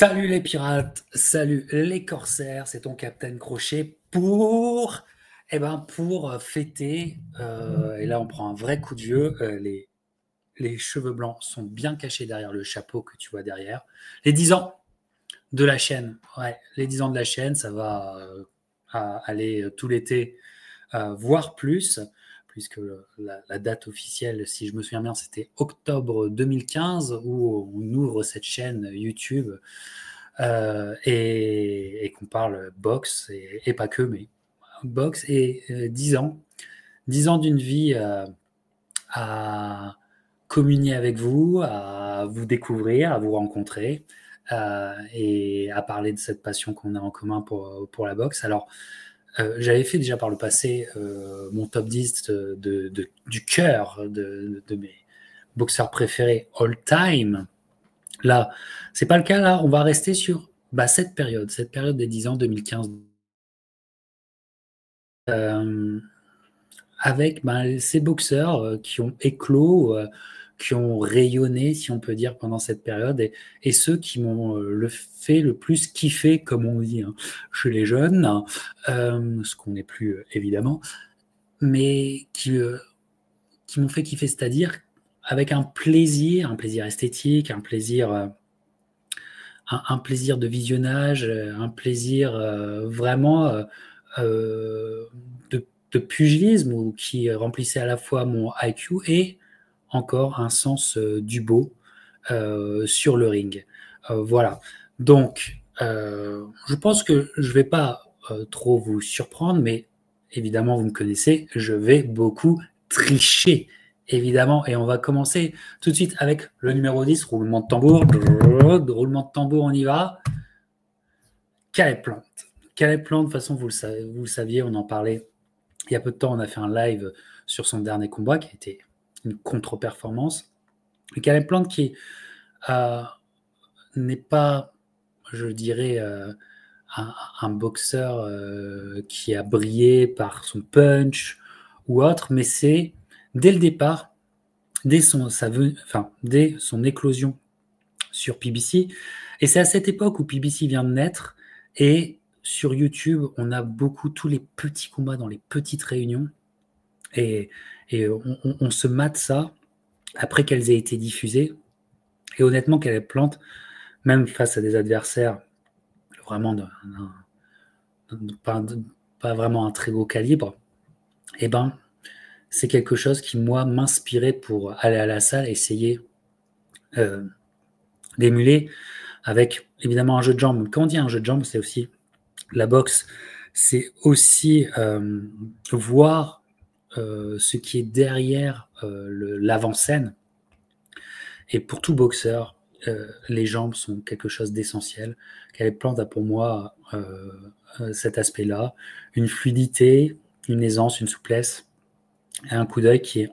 Salut les pirates, salut les corsaires, c'est ton Capitaine Crochet pour fêter, et là on prend un vrai coup de vieux, les cheveux blancs sont bien cachés derrière le chapeau que tu vois derrière. Les 10 ans de la chaîne, ouais, les 10 ans de la chaîne, ça va aller tout l'été, voire plus, puisque la date officielle, si je me souviens bien, c'était octobre 2015 où on ouvre cette chaîne YouTube et qu'on parle boxe et pas que, mais boxe et 10 ans. 10 ans d'une vie à communier avec vous, à vous découvrir, à vous rencontrer et à parler de cette passion qu'on a en commun pour la boxe. Alors, j'avais fait déjà par le passé mon top 10 du cœur de mes boxeurs préférés all time. Là, c'est pas le cas. Là, on va rester sur cette période des 10 ans 2015, avec ces boxeurs qui ont éclos, qui ont rayonné, si on peut dire, pendant cette période, et ceux qui m'ont fait le plus kiffer, comme on dit chez les jeunes, ce qu'on n'est plus évidemment, mais qui m'ont fait kiffer, c'est-à-dire avec un plaisir esthétique, un plaisir de visionnage, un plaisir vraiment de pugilisme, ou qui remplissait à la fois mon IQ et encore un sens du beau sur le ring. Voilà. Donc, je pense que je ne vais pas trop vous surprendre, mais évidemment, vous me connaissez, je vais beaucoup tricher, évidemment. Et on va commencer tout de suite avec le numéro 10, roulement de tambour. Roulement de tambour, on y va. Caleb Plant. Caleb Plant, de toute façon, vous le saviez, on en parlait il y a peu de temps, on a fait un live sur son dernier combat qui était une contre-performance. Caleb Plant qui n'est pas, je dirais, un boxeur qui a brillé par son punch ou autre, mais c'est dès le départ, dès son éclosion sur PBC, et c'est à cette époque où PBC vient de naître, et sur YouTube, on a beaucoup tous les petits combats dans les petites réunions, et on se mate ça après qu'elles aient été diffusées. Et honnêtement, Caleb Plant, même face à des adversaires vraiment pas vraiment un très gros calibre, eh ben, c'est quelque chose qui, moi, m'inspirait pour aller à la salle, essayer d'émuler avec, évidemment, un jeu de jambes. Quand on dit un jeu de jambes, c'est aussi la boxe, c'est aussi voir ce qui est derrière l'avant-scène. Et pour tout boxeur, les jambes sont quelque chose d'essentiel. Caleb Plant a pour moi cet aspect-là, une fluidité, une aisance, une souplesse, et un coup d'œil qui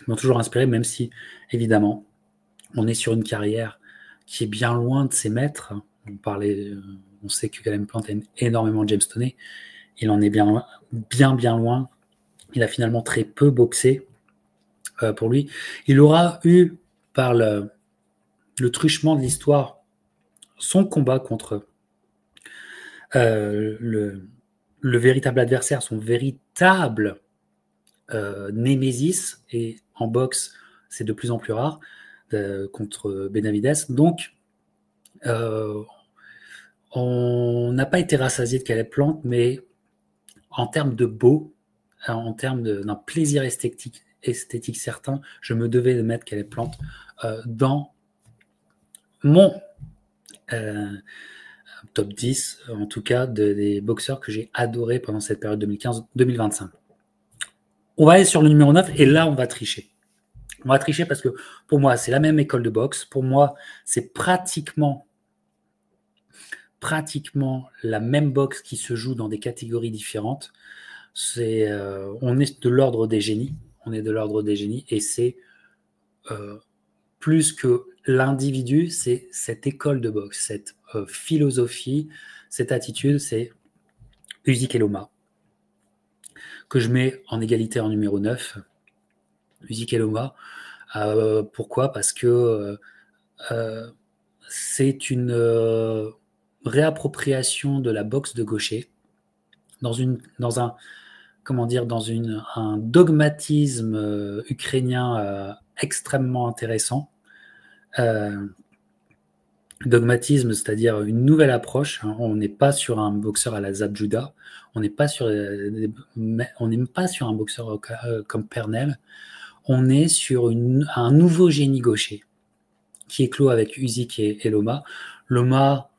m'ont toujours inspiré, même si, évidemment, on est sur une carrière qui est bien loin de ses maîtres. On sait que Caleb Plant aime énormément James Toney. Il en est bien loin. Il a finalement très peu boxé pour lui. Il aura eu, par le truchement de l'histoire, son combat contre le véritable adversaire, son véritable némésis, et en boxe, c'est de plus en plus rare, contre Benavidez. Donc, on n'a pas été rassasié de Caleb Plant, mais en termes de beau, en termes d'un plaisir esthétique certain, je me devais de mettre Caleb Plant dans mon top 10, en tout cas, des boxeurs que j'ai adoré pendant cette période 2015-2025. On va aller sur le numéro 9, et là, on va tricher. On va tricher parce que, pour moi, c'est la même école de boxe. Pour moi, c'est pratiquement la même boxe qui se joue dans des catégories différentes. On est de l'ordre des génies. Et c'est plus que l'individu, c'est cette école de boxe, cette philosophie, cette attitude, c'est Usyk et Loma, que je mets en égalité en numéro 9. Usyk et Loma. Pourquoi ? Parce que c'est une réappropriation de la boxe de gaucher dans un dogmatisme ukrainien extrêmement intéressant. Dogmatisme, c'est-à-dire une nouvelle approche. Hein. On n'est pas sur un boxeur à la Zab Judah, on n'est pas sur un boxeur comme Pernell. On est sur un nouveau génie gaucher qui éclot avec Usyk et Loma. Loma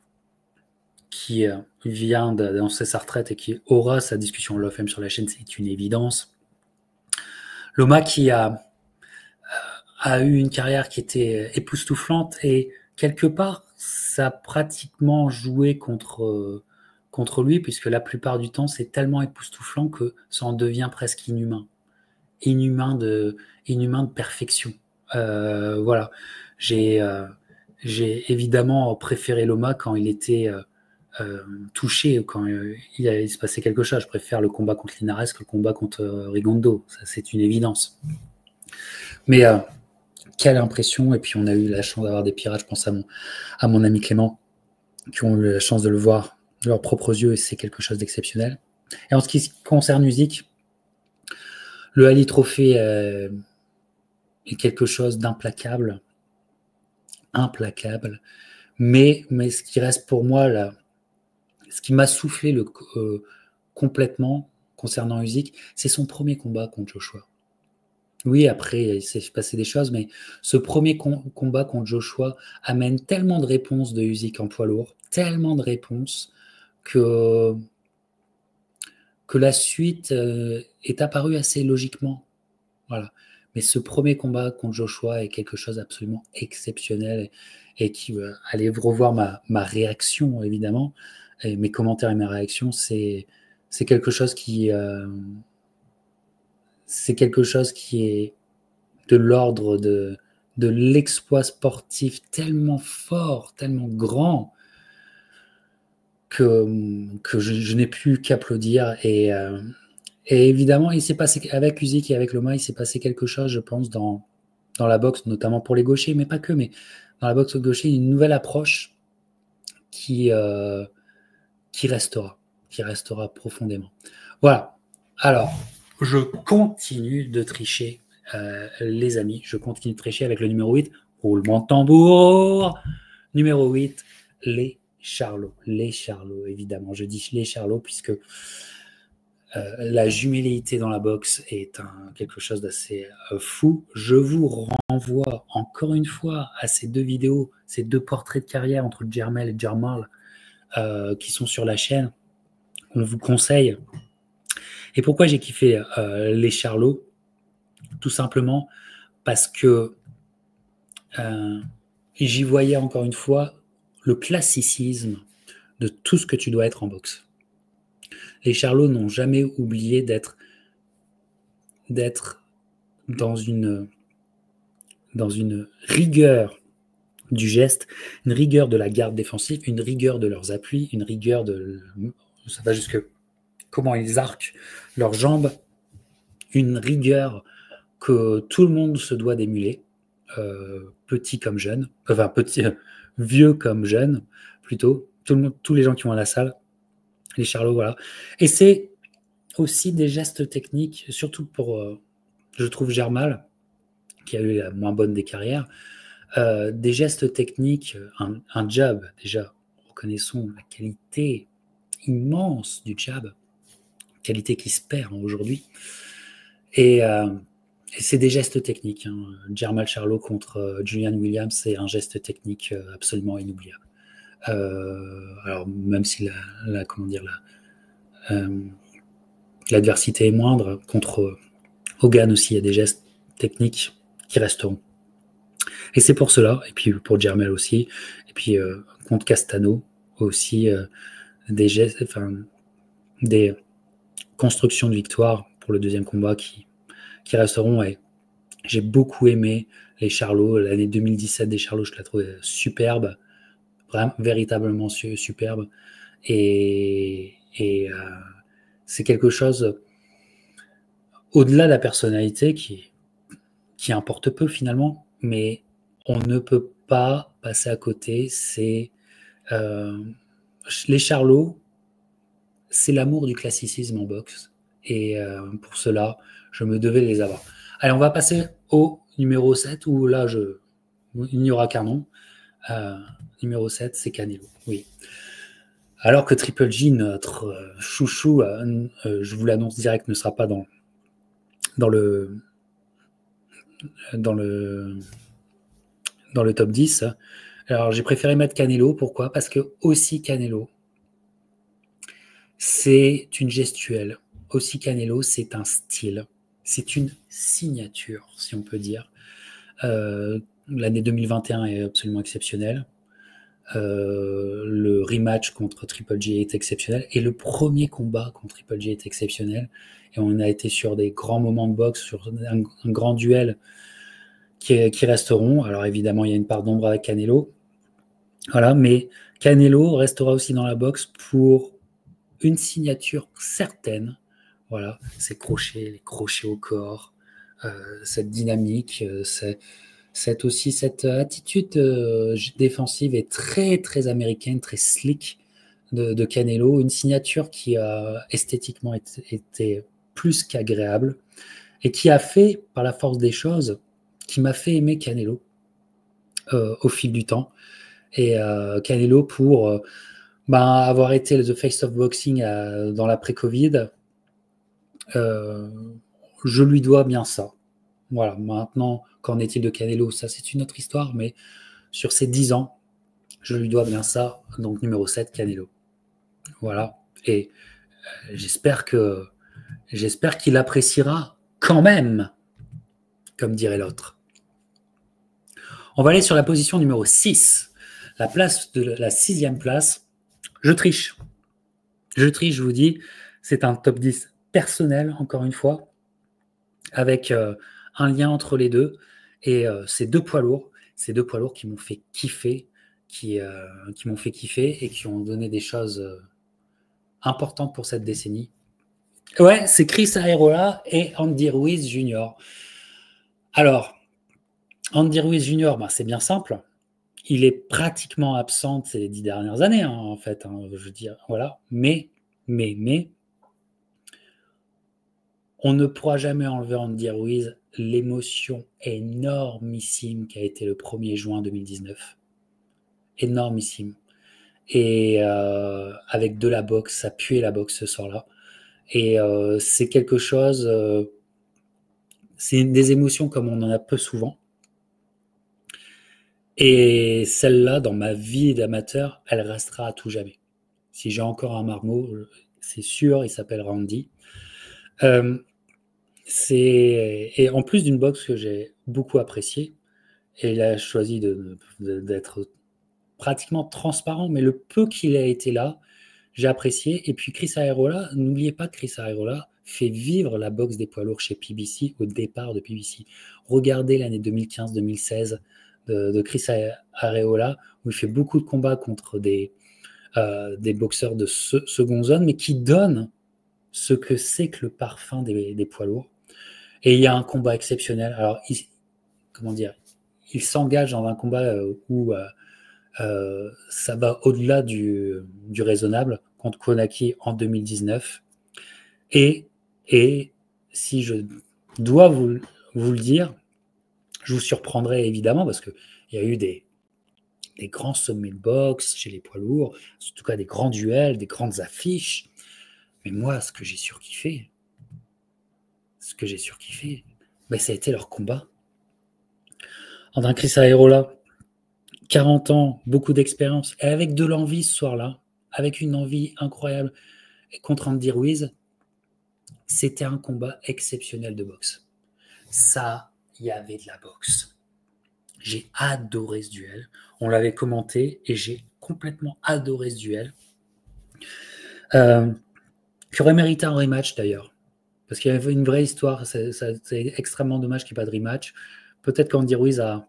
qui vient d'annoncer sa retraite et qui aura sa discussion Love FM sur la chaîne, c'est une évidence. Loma qui a eu une carrière qui était époustouflante et quelque part, ça a pratiquement joué contre lui, puisque la plupart du temps, c'est tellement époustouflant que ça en devient presque inhumain. Inhumain de perfection. Voilà. J'ai évidemment préféré Loma quand il était touché, quand il se passait quelque chose. Je préfère le combat contre Linares que le combat contre Rigondeaux. Ça, c'est une évidence. Mais quelle impression. Et puis on a eu la chance d'avoir des pirates, je pense à mon ami Clément, qui ont eu la chance de le voir de leurs propres yeux, et c'est quelque chose d'exceptionnel. Et en ce qui concerne Usyk, le Ali Trophy est quelque chose d'implacable, mais ce qui reste pour moi là, ce qui m'a soufflé complètement concernant Usyk, c'est son premier combat contre Joshua. Oui, après, il s'est passé des choses, mais ce premier combat contre Joshua amène tellement de réponses de Usyk en poids lourd, tellement de réponses que la suite est apparue assez logiquement. Voilà. Mais ce premier combat contre Joshua est quelque chose d'absolument exceptionnel et qui, allez revoir ma réaction, évidemment, et mes commentaires et mes réactions, c'est quelque chose qui est de l'ordre de l'exploit sportif tellement fort, tellement grand, que je n'ai plus qu'applaudir. Et évidemment, il s'est passé, avec Usyk et avec Loma, il s'est passé quelque chose, je pense, dans la boxe, notamment pour les gauchers, mais pas que, mais dans la boxe gaucher, une nouvelle approche qui restera profondément. Voilà. Alors, je continue de tricher, les amis. Je continue de tricher avec le numéro 8. Roulement de tambour. Numéro 8, les Charlots. Les Charlots, évidemment. Je dis les Charlots puisque la jumelléité dans la boxe est quelque chose d'assez fou. Je vous renvoie encore une fois à ces deux vidéos, ces deux portraits de carrière entre Jermel et Jermall qui sont sur la chaîne. On vous conseille. Et pourquoi j'ai kiffé les Charlots? Tout simplement parce que j'y voyais encore une fois le classicisme de tout ce que tu dois être en boxe. Les Charlots n'ont jamais oublié d'être dans une rigueur du geste, une rigueur de la garde défensive, une rigueur de leurs appuis, une rigueur ça va jusque comment ils arquent leurs jambes, une rigueur que tout le monde se doit d'émuler, petit comme jeune, enfin vieux comme jeune, plutôt, tous les gens qui vont à la salle, les Charlots, voilà. Et c'est aussi des gestes techniques, surtout pour, je trouve, Jermall, qui a eu la moins bonne des carrières, des gestes techniques, un jab, déjà, reconnaissons la qualité immense du jab, qualité qui se perd aujourd'hui, et c'est des gestes techniques. Hein. Jermall Charlo contre Julian Williams, c'est un geste technique absolument inoubliable. Alors même si l'adversité est moindre, contre Hogan aussi, il y a des gestes techniques qui resteront. Et c'est pour cela, et puis pour Jermell aussi, et puis contre Castano aussi, des gestes, des constructions de victoire pour le deuxième combat qui resteront. Et j'ai beaucoup aimé les Charlots, l'année 2017 des Charlots, je la trouvais superbe, vraiment, véritablement superbe. Et c'est quelque chose au-delà de la personnalité qui importe peu finalement, mais on ne peut pas passer à côté, c'est les Charlots, c'est l'amour du classicisme en boxe. Et pour cela, je me devais de les avoir. Allez, on va passer au numéro 7, où là, il n'y aura qu'un nom. Numéro 7, c'est Canelo. Oui. Alors que Triple G, notre chouchou, je vous l'annonce direct, ne sera pas dans le top 10. Alors, j'ai préféré mettre Canelo. Pourquoi? Parce que aussi Canelo, c'est une gestuelle. Aussi Canelo, c'est un style. C'est une signature, si on peut dire. L'année 2021 est absolument exceptionnelle. Le rematch contre Triple G est exceptionnel. Et le premier combat contre Triple G est exceptionnel. Et on a été sur des grands moments de boxe, sur un grand duel qui resteront. Alors évidemment, il y a une part d'ombre avec Canelo. Voilà, mais Canelo restera aussi dans la boxe pour une signature certaine. Voilà, ces crochets, les crochets au corps, cette dynamique, cette attitude défensive est très, très américaine, très slick de Canelo. Une signature qui a esthétiquement été plus qu'agréable et qui a fait, par la force des choses, qui m'a fait aimer Canelo au fil du temps. Et Canelo pour avoir été the face of boxing dans l'après-Covid, je lui dois bien ça. Voilà, maintenant, qu'en est-il de Canelo? Ça, c'est une autre histoire, mais sur ces 10 ans, je lui dois bien ça. Donc, numéro 7, Canelo. Voilà. Et j'espère qu'il appréciera quand même, comme dirait l'autre. On va aller sur la position numéro 6. La 6e place. Je triche, je vous dis. C'est un top 10 personnel, encore une fois, avec un lien entre les deux. Et ces deux poids lourds qui m'ont fait kiffer, qui m'ont fait kiffer et qui ont donné des choses importantes pour cette décennie. Ouais, c'est Chris Aerola et Andy Ruiz Jr. Alors, Andy Ruiz Jr., c'est bien simple. Il est pratiquement absent ces 10 dernières années, en fait. Je veux dire, voilà. Mais, on ne pourra jamais enlever Andy Ruiz l'émotion énormissime qui a été le 1er juin 2019. Énormissime. Et avec de la boxe, ça puait la boxe ce soir-là. Et c'est quelque chose, c'est des émotions comme on en a peu souvent. Et celle-là, dans ma vie d'amateur, elle restera à tout jamais. Si j'ai encore un marmot, c'est sûr, il s'appelle Randy. Et en plus d'une boxe que j'ai beaucoup appréciée, et il a choisi d'être pratiquement transparent, mais le peu qu'il a été là, j'ai apprécié. Et puis Chris Aerola, n'oubliez pas que Chris Aerola fait vivre la boxe des poids lourds chez PBC au départ de PBC. Regardez l'année 2015-2016 de Chris Aerola, où il fait beaucoup de combats contre des boxeurs de seconde zone, mais qui donnent ce que c'est que le parfum des poids lourds. Et il y a un combat exceptionnel. Alors, il s'engage dans un combat où ça va au-delà du raisonnable contre Konaki en 2019. Et si je dois vous le dire, je vous surprendrai évidemment parce qu'il y a eu des grands sommets de boxe chez les poids lourds, en tout cas des grands duels, des grandes affiches. Mais moi, ce que j'ai surkiffé, ça a été leur combat. Entre Chris Aerola, 40 ans, beaucoup d'expérience, et avec de l'envie ce soir-là, avec une envie incroyable, contre Andy Ruiz, c'était un combat exceptionnel de boxe. Ça, il y avait de la boxe. J'ai adoré ce duel. On l'avait commenté et j'ai complètement adoré ce duel. Qui aurait mérité un rematch d'ailleurs. Parce qu'il y avait une vraie histoire. C'est extrêmement dommage qu'il n'y ait pas de rematch. Peut-être qu'Andy Ruiz a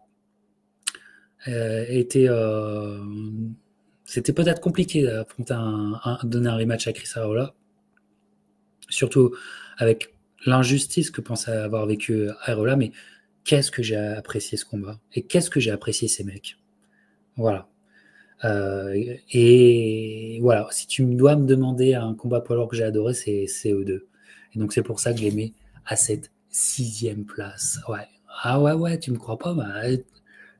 été... c'était peut-être compliqué d'affronter donner un rematch à Chris Aerola. Surtout avec l'injustice que pensait avoir vécu Aerola. Mais qu'est-ce que j'ai apprécié ce combat. Et qu'est-ce que j'ai apprécié ces mecs. Voilà. Et voilà, si tu dois me demander un combat poids lourd que j'ai adoré, c'est eux deux. Et donc c'est pour ça que je les mets à cette 6e place. Ouais. Ah ouais, tu me crois pas? Bah,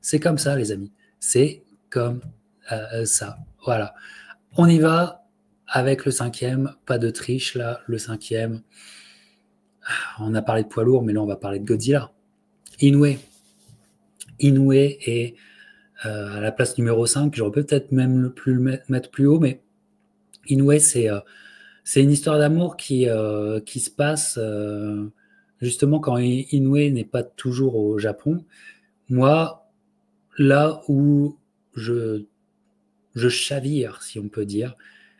c'est comme ça, les amis. C'est comme ça. Voilà. On y va avec le 5e. Pas de triche là. Le 5e. On a parlé de poids lourd, mais là on va parler de Godzilla. Inoue. Inoue est à la place numéro 5. J'aurais peut-être même le mettre plus haut, mais Inoue, c'est une histoire d'amour qui se passe justement quand Inoue n'est pas toujours au Japon. Moi, là où je chavire, si on peut dire,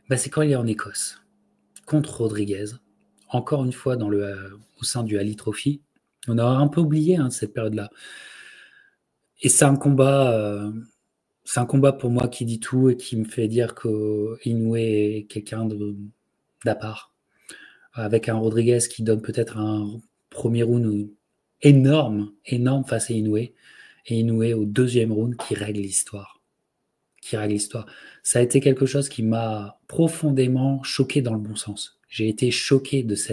bah, c'est quand il est en Écosse, contre Rodriguez. Encore une fois, au sein du Ali Trophy. On a un peu oublié cette période-là. Et c'est un combat pour moi qui dit tout et qui me fait dire que Inoue est quelqu'un d'à part. Avec un Rodriguez qui donne peut-être un premier round énorme face à Inoue. Et Inoue au 2e round qui règle l'histoire. Ça a été quelque chose qui m'a profondément choqué dans le bon sens. J'ai été choqué de ce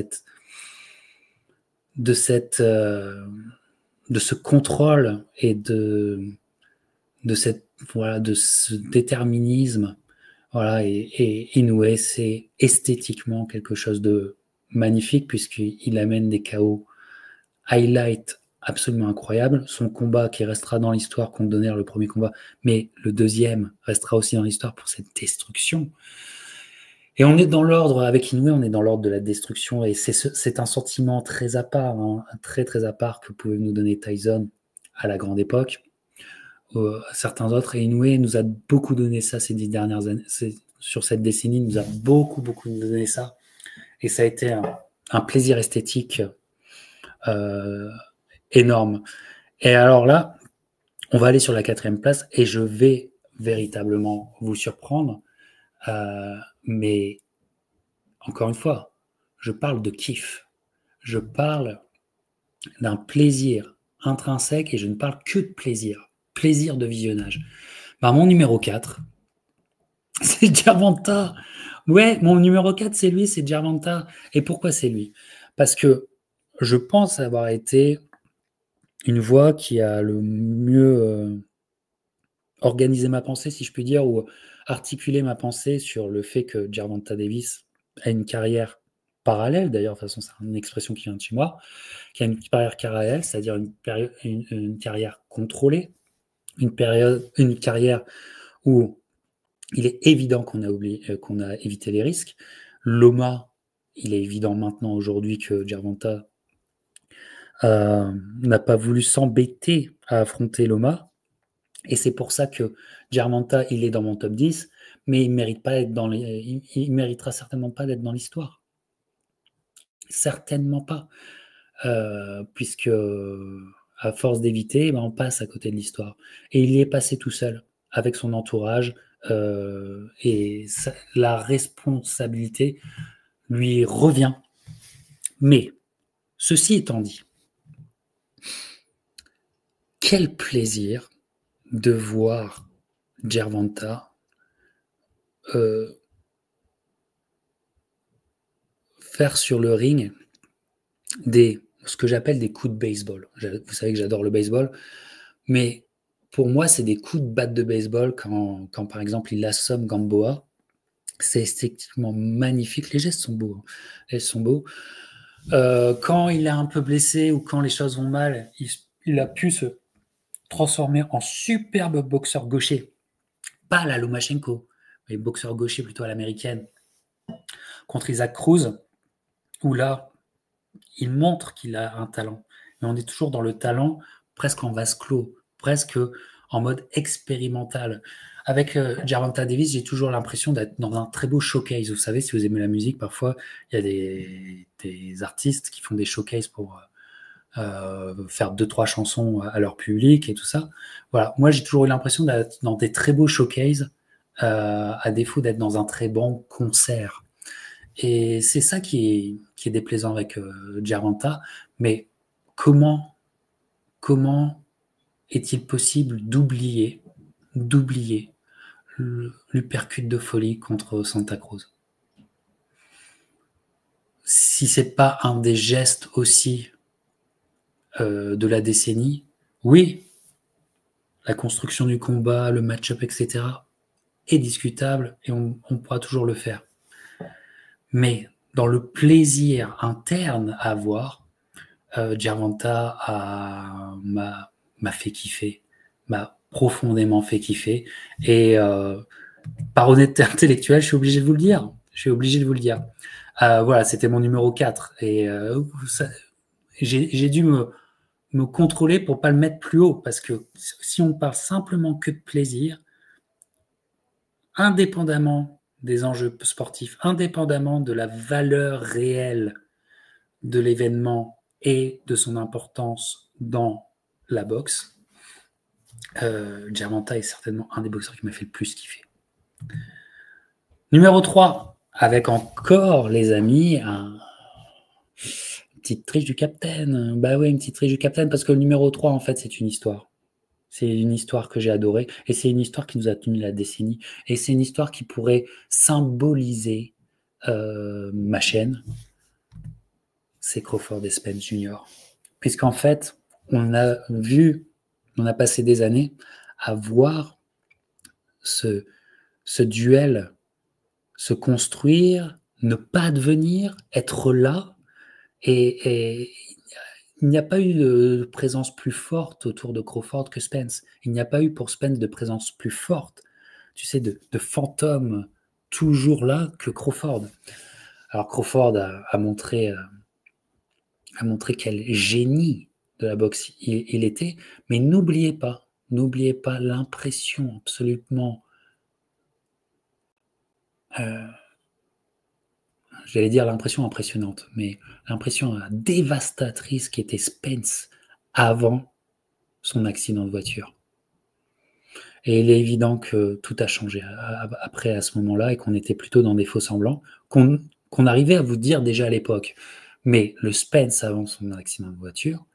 contrôle et de ce déterminisme. Voilà, et Inoue, c'est esthétiquement quelque chose de magnifique puisqu'il amène des KO highlight absolument incroyables. Son combat qui restera dans l'histoire contre Donner, le premier combat, mais le 2e restera aussi dans l'histoire pour cette destruction. Et on est dans l'ordre, avec Inoue, on est dans l'ordre de la destruction et c'est un sentiment très à part, très très à part que pouvait nous donner Tyson à la grande époque. Certains autres, et Inoue nous a beaucoup donné ça ces 10 dernières années, sur cette décennie, il nous a beaucoup donné ça, et ça a été un plaisir esthétique énorme. Et alors là, on va aller sur la 4e place, et je vais véritablement vous surprendre, mais encore une fois, je parle de kiff, je parle d'un plaisir intrinsèque, et je ne parle que de plaisir de visionnage. Bah, mon numéro 4, c'est Gervonta. Ouais, mon numéro 4, c'est lui, c'est Gervonta. Et pourquoi c'est lui? Parce que je pense avoir été une voix qui a le mieux organisé ma pensée, si je puis dire, ou articulé ma pensée sur le fait que Gervonta Davis a une carrière parallèle, d'ailleurs, de toute façon, c'est une expression qui vient de chez moi, qui a une carrière parallèle, c'est-à-dire une carrière contrôlée, une carrière où il est évident qu'on a évité les risques. Loma, il est évident maintenant aujourd'hui que Gervonta n'a pas voulu s'embêter à affronter Loma. Et c'est pour ça que Gervonta, il est dans mon top 10, mais il méritera certainement pas d'être dans l'histoire. Certainement pas. Puisque à force d'éviter, on passe à côté de l'histoire. Et il y est passé tout seul, avec son entourage, et la responsabilité lui revient. Mais, ceci étant dit, quel plaisir de voir Gervonta faire sur le ring ce que j'appelle des coups de baseball. Vous savez que j'adore le baseball, mais pour moi, c'est des coups de batte de baseball quand par exemple, il assomme Gamboa. C'est esthétiquement magnifique. Les gestes sont beaux. Les gestes sont beaux. Quand il est un peu blessé ou quand les choses vont mal, il a pu se transformer en superbe boxeur gaucher. Pas à la Lomachenko, mais boxeur gaucher plutôt à l'américaine. Contre Isaac Cruz, où là, il montre qu'il a un talent. Mais on est toujours dans le talent presque en vase clos, presque en mode expérimental. Avec Gervonta Davis, j'ai toujours l'impression d'être dans un très beau showcase. Vous savez, si vous aimez la musique, parfois, il y a des artistes qui font des showcases pour faire 2-3 chansons à leur public et tout ça. Voilà. Moi, j'ai toujours eu l'impression d'être dans des très beaux showcases, à défaut d'être dans un très bon concert. Et c'est ça qui est déplaisant avec Gervonta. Mais comment est-il possible d'oublier d'oublier l'uppercut de folie contre Santa Cruz. Si c'est pas un des gestes aussi de la décennie, oui, la construction du combat, le match-up, etc. est discutable et on pourra toujours le faire. Mais dans le plaisir interne à avoir, Gervonta m'a fait kiffer, m'a profondément fait kiffer. Et par honnêteté intellectuelle, je suis obligé de vous le dire. Voilà, c'était mon numéro 4. Et j'ai dû me contrôler pour pas le mettre plus haut. Parce que si on parle simplement que de plaisir, indépendamment des enjeux sportifs, indépendamment de la valeur réelle de l'événement et de son importance dans la boxe, Gervonta est certainement un des boxeurs qui m'a fait le plus kiffer. Numéro 3, avec encore, les amis, une petite triche du capitaine. Bah ouais, une petite triche du capitaine, parce que le numéro 3, en fait, c'est une histoire. C'est une histoire que j'ai adorée, et c'est une histoire qui nous a tenu la décennie, et c'est une histoire qui pourrait symboliser ma chaîne, c'est Crawford et Spence Jr. Puisqu'en fait, on a passé des années à voir ce duel se construire, ne pas devenir, être là, et il n'y a pas eu de présence plus forte autour de Crawford que Spence. Il n'y a pas eu pour Spence de présence plus forte, tu sais, de fantôme toujours là que Crawford. Alors Crawford a montré quel génie de la boxe il était, mais n'oubliez pas l'impression absolument, j'allais dire l'impression impressionnante, mais l'impression dévastatrice qu'était Spence avant son accident de voiture. Et il est évident que tout a changé après à ce moment-là et qu'on était plutôt dans des faux semblants qu'on arrivait à vous dire déjà à l'époque. Mais le Spence avant son accident de voiture,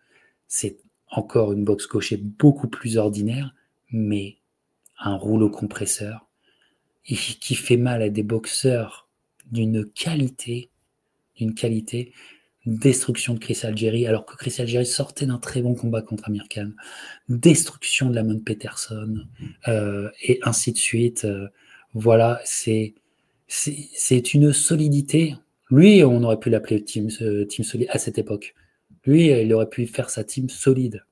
c'est encore une boxe cochée beaucoup plus ordinaire, mais un rouleau compresseur qui fait mal à des boxeurs d'une qualité, destruction de Chris Algieri, alors que Chris Algieri sortait d'un très bon combat contre Amir Khan, destruction de Lamont Peterson, et ainsi de suite. Voilà, c'est une solidité. Lui, on aurait pu l'appeler team solide à cette époque. Lui, il aurait pu faire sa team solide.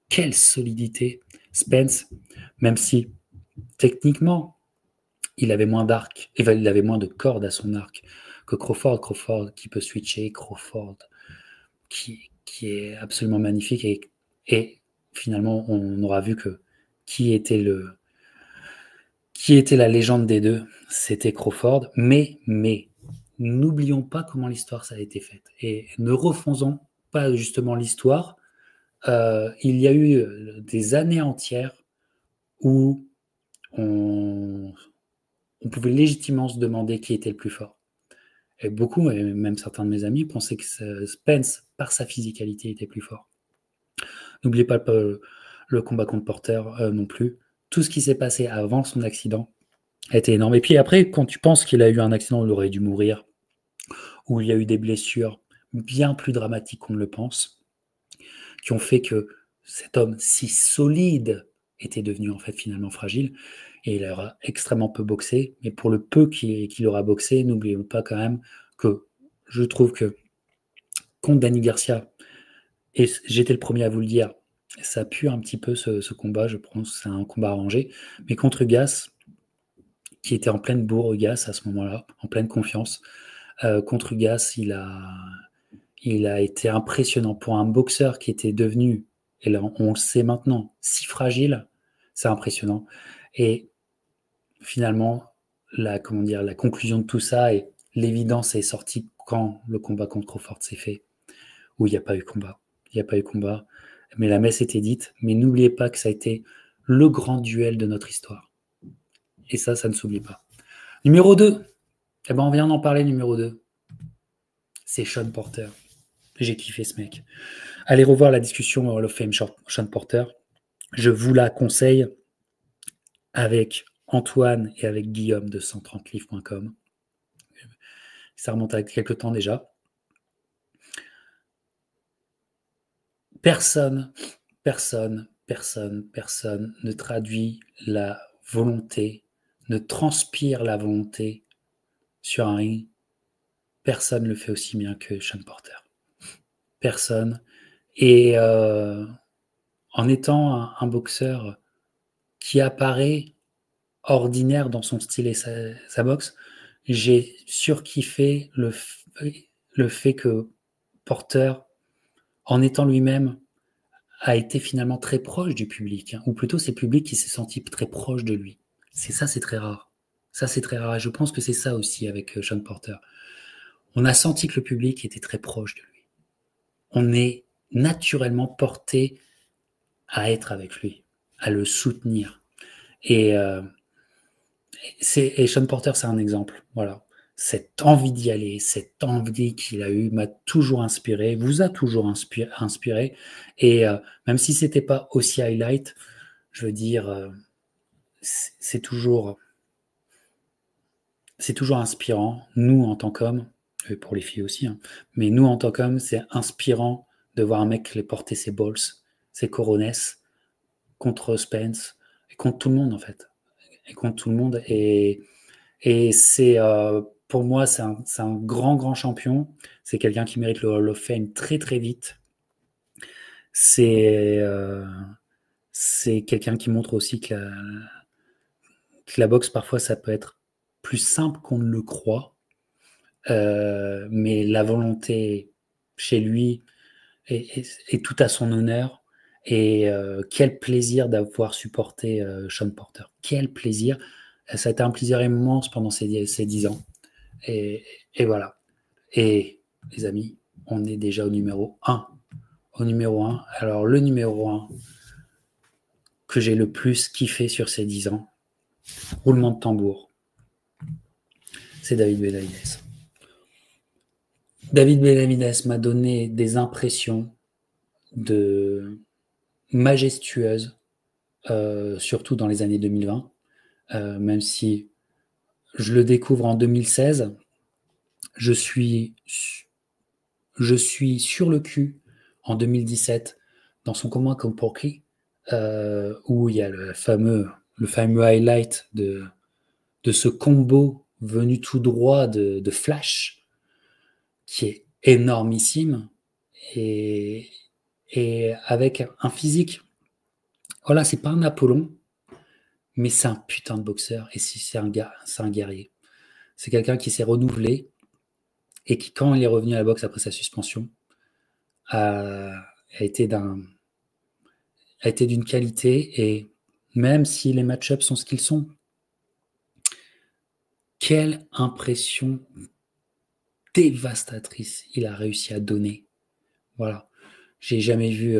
Quelle solidité, Spence, même si techniquement, il avait moins d'arc, il avait moins de cordes à son arc que Crawford. Crawford qui peut switcher, Crawford qui est absolument magnifique, et finalement, on aura vu que qui était la légende des deux, c'était Crawford, mais n'oublions pas comment l'histoire ça a été faite, et ne refaisons pas justement l'histoire. Il y a eu des années entières où on pouvait légitimement se demander qui était le plus fort. Et beaucoup, et même certains de mes amis, pensaient que Spence, par sa physicalité, était plus fort. N'oubliez pas le combat contre Porter non plus. Tout ce qui s'est passé avant son accident a été énorme. Et puis après, quand tu penses qu'il a eu un accident où il aurait dû mourir, où il y a eu des blessures bien plus dramatiques qu'on ne le pense, qui ont fait que cet homme si solide était devenu en fait finalement fragile, et il aura extrêmement peu boxé, mais pour le peu qu'il aura boxé, n'oublions pas quand même que je trouve que contre Danny Garcia, et j'étais le premier à vous le dire, ça pue un petit peu ce combat, je pense que c'est un combat arrangé, mais contre Ugas, qui était en pleine bourre, Ugas à ce moment-là, en pleine confiance, contre Ugas, il a été impressionnant pour un boxeur qui était devenu, et là on le sait maintenant, si fragile, c'est impressionnant. Et finalement, la conclusion de tout ça, et l'évidence est sortie quand le combat contre Crawford s'est fait, où il n'y a pas eu combat. Mais la messe était dite. Mais n'oubliez pas que ça a été le grand duel de notre histoire. Et ça ne s'oublie pas. Numéro 2. On vient d'en parler, numéro 2. C'est Sean Porter. J'ai kiffé ce mec. Allez revoir la discussion Hall of Fame Sean Porter. Je vous la conseille avec Antoine et avec Guillaume de 130livres.com. Ça remonte à quelques temps déjà. Personne ne traduit la volonté, ne transpire la volonté sur un ring. Personne ne le fait aussi bien que Sean Porter. Personne. Et en étant un boxeur qui apparaît ordinaire dans son style et sa boxe, j'ai surkiffé le fait que Porter, en étant lui-même, a été finalement très proche du public, ou plutôt c'est le public qui s'est senti très proche de lui. C'est très rare. Ça, c'est très rare. Et je pense que c'est ça aussi avec Sean Porter. On a senti que le public était très proche de lui. On est naturellement porté à être avec lui, à le soutenir. Et Sean Porter, c'est un exemple. Voilà. Cette envie d'y aller, cette envie qu'il a eue m'a toujours inspiré, vous a toujours inspiré. Et même si c'était pas aussi highlight, je veux dire, c'est toujours inspirant. Nous, en tant qu'hommes, et pour les filles aussi, hein, mais nous, en tant qu'hommes, c'est inspirant de voir un mec les porter ses balls, ses coronesses, contre Spence, et contre tout le monde, en fait. Et contre tout le monde. Et c'est, pour moi, c'est un grand champion. C'est quelqu'un qui mérite le Hall of Fame très, très vite. C'est quelqu'un qui montre aussi que la boxe, parfois, ça peut être plus simple qu'on ne le croit. Mais la volonté chez lui est tout à son honneur. Et quel plaisir d'avoir supporté Sean Porter. Quel plaisir. Ça a été un plaisir immense pendant ces 10 ans. Et voilà. Et les amis, on est déjà au numéro 1. Au numéro 1. Alors, le numéro 1 que j'ai le plus kiffé sur ces 10 ans, roulement de tambour, c'est David Benavidez. David Benavidez m'a donné des impressions majestueuses, surtout dans les années 2020, même si je le découvre en 2016, je suis sur le cul en 2017 dans son combat contre Porky, où il y a le fameux highlight de ce combo venu tout droit de Flash, qui est énormissime, et avec un physique, voilà, c'est pas un Apollon, mais c'est un putain de boxeur, et c'est un guerrier. C'est quelqu'un qui s'est renouvelé, et qui, quand il est revenu à la boxe après sa suspension, a été d'une qualité, et même si les match-ups sont ce qu'ils sont, quelle impression dévastatrice il a réussi à donner. Voilà. J'ai jamais vu,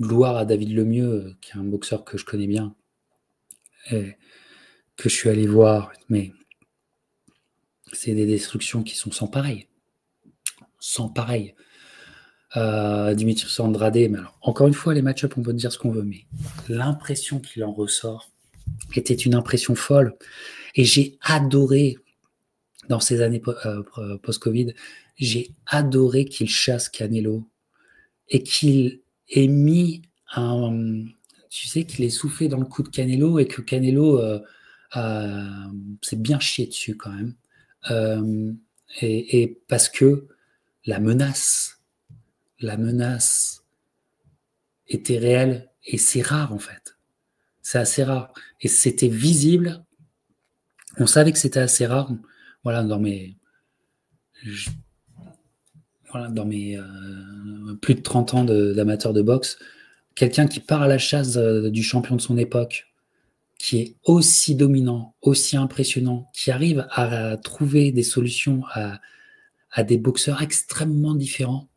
gloire à David Lemieux, qui est un boxeur que je connais bien, et que je suis allé voir, mais c'est des destructions qui sont sans pareil. Sans pareil. Dimitrius Andrade, mais alors, encore une fois, les match-ups, on peut dire ce qu'on veut, mais l'impression qu'il en ressort était une impression folle. Et j'ai adoré, dans ces années post-Covid, j'ai adoré qu'il chasse Canelo et qu'il ait mis tu sais, qu'il ait soufflé dans le cou de Canelo, et que Canelo s'est bien chié dessus quand même. Et parce que la menace était réelle, et c'est rare en fait. C'est assez rare. Et c'était visible. On savait que c'était assez rare. Voilà, dans mes plus de 30 ans d'amateur de boxe, quelqu'un qui part à la chasse du champion de son époque, qui est aussi dominant, aussi impressionnant, qui arrive à trouver des solutions à des boxeurs extrêmement différents,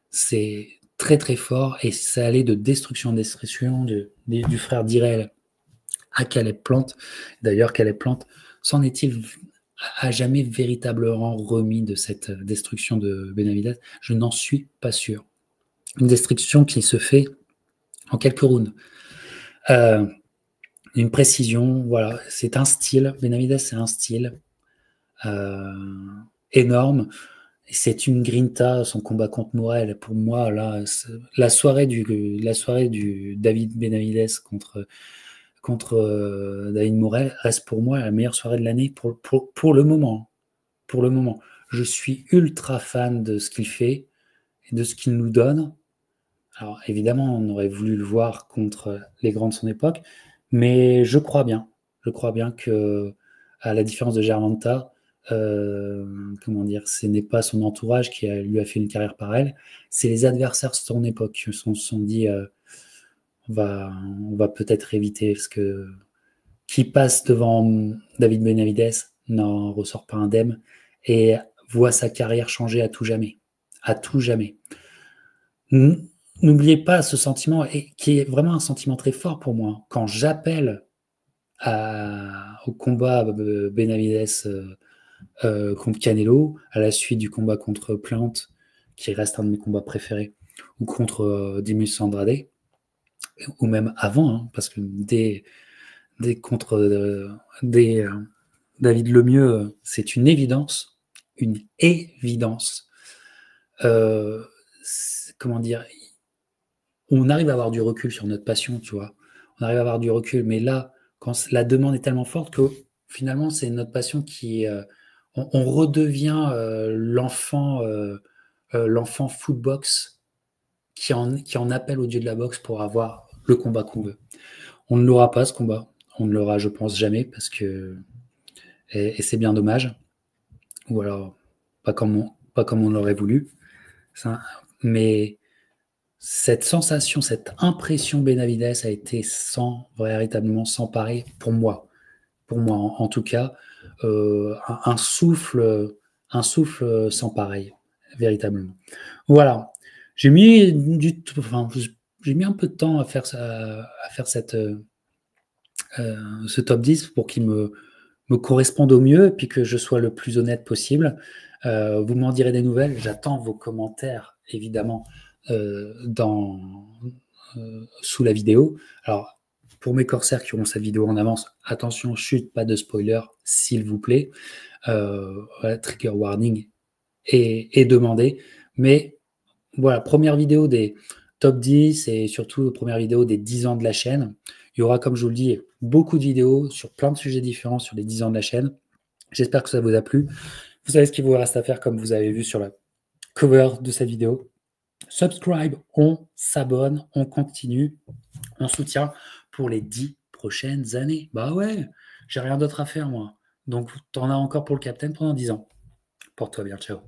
c'est très très fort, et ça allait de destruction en destruction, du frère Dirrell à Caleb Plant. D'ailleurs, Caleb Plant, s'en est-il à jamais véritablement remis de cette destruction de Benavidez? Je n'en suis pas sûr. Une destruction qui se fait en quelques rounds. Une précision, voilà, c'est un style. Benavidez, c'est un style énorme. C'est une grinta, son combat contre Morel. Pour moi, là, la soirée du David Benavidez contre David Morel reste pour moi la meilleure soirée de l'année pour le moment. Pour le moment. Je suis ultra fan de ce qu'il fait et de ce qu'il nous donne. Alors évidemment, on aurait voulu le voir contre les grands de son époque, mais je crois bien que, à la différence de Gervonta, comment dire, ce n'est pas son entourage qui lui a fait une carrière pareille, c'est les adversaires de son époque qui se sont dit on va peut-être éviter, parce que qui passe devant David Benavidez n'en ressort pas indemne et voit sa carrière changer à tout jamais. À tout jamais. N'oubliez pas ce sentiment, qui est vraiment un sentiment très fort pour moi. Quand j'appelle au combat Benavidez contre Canelo, à la suite du combat contre Plant, qui reste un de mes combats préférés, ou contre Demus Andrade, ou même avant, hein, parce que dès contre David Lemieux, c'est une évidence. Une évidence. Comment dire, on arrive à avoir du recul sur notre passion, tu vois. On arrive à avoir du recul, mais là, quand la demande est tellement forte que finalement, c'est notre passion qui... on redevient l'enfant footbox qui en appelle au dieu de la boxe pour avoir le combat qu'on veut. On ne l'aura pas, ce combat. On ne l'aura, je pense, jamais, parce que... Et c'est bien dommage. Ou alors, pas comme on l'aurait voulu. Ça, mais cette sensation, cette impression Benavidez a été véritablement sans pareil pour moi. Pour moi, en tout cas, un souffle sans pareil, véritablement. Voilà. J'ai mis un peu de temps à faire ce top 10 pour qu'il me corresponde au mieux et puis que je sois le plus honnête possible. Vous m'en direz des nouvelles. J'attends vos commentaires, évidemment, sous la vidéo. Alors, pour mes corsaires qui auront cette vidéo en avance, attention, chute, pas de spoiler, s'il vous plaît. Trigger warning est demandé. Mais voilà, première vidéo des top 10 et surtout première vidéo des 10 ans de la chaîne. Il y aura, comme je vous le dis, beaucoup de vidéos sur plein de sujets différents sur les 10 ans de la chaîne. J'espère que ça vous a plu. Vous savez ce qu'il vous reste à faire, comme vous avez vu sur la cover de cette vidéo. Subscribe, on s'abonne, on continue, on soutient pour les 10 prochaines années. Bah ouais, j'ai rien d'autre à faire, moi. Donc, t'en as encore pour le Captain pendant 10 ans. Porte-toi bien, ciao.